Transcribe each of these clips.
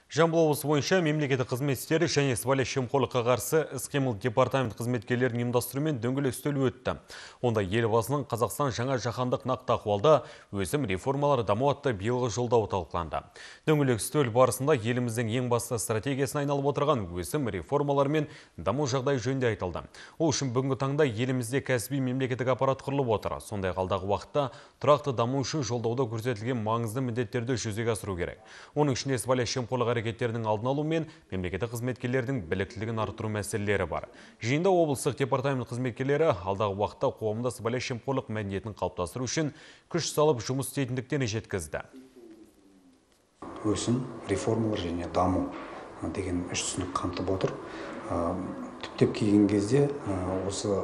Жамбыл облысы бойынша мемлекеттік қызмет істері және сыбайлас жемқорлыққа қарсы іс-қимыл департамент қызметкерлерінің ұйымдастыруымен дөңгелек үстел өтті. Онда елбасының Қазақстан жаңа жаһандық нақты ахуалда өсім реформалары даму атты биылғы жолдауы талқыланды. Дөңгелек үстел барысында еліміздің ең басты стратегиясына айналып отырған өсім реформалары мен даму жағдайы жөнінде айтылды. Ол үшін бүгінгі таңда елімізде кәсіби мемлекеттік аппарат құрылып отыр. Сондай-ақ алдағы уақытта тұрақты даму үшін жолдауда көрсетілген маңызды міндеттерді жүзеге асыру керек. Оның ішінде сыбайлас жемқорлық әрекеттерінің алдын алу мен мемлекеттік қызметкерлердің біліктілігін арттыру мәселелері бар. Жиында облыстық департамент қызметкерлері алдағы уақытта қоғамда сыбайлас жемқорлық мәдениетін қалыптастыру үшін күш салып жұмыс істейтіндіктерін жеткізді. Өсім, реформалар және даму деген үш түсінік қамтып отыр. Түптеп келген кезде осы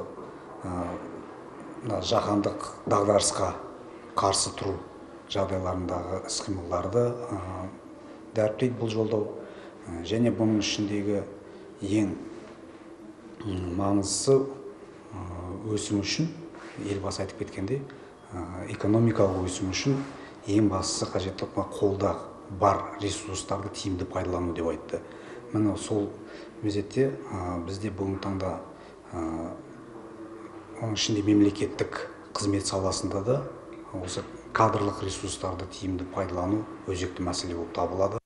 жаһандық дағдарысқа қарсы тұру жағдайларындағы іс-қимылдарды дәріптейді бұл жолдау. Және бұның ішіндегі ең маңыздысы өсім үшін, елбасы айтып кеткендей, экономикалық өсім үшін ең бастысы қажетті қолда бар ресурстарды тиімді пайдалану деп айтты. Міне сол мезетте бізде бүгінгі таңда оның ішінде мемлекеттік қызмет саласында да осы кадрлық ресурстарды тиімді пайдалану өзекті мәселе болып табылады.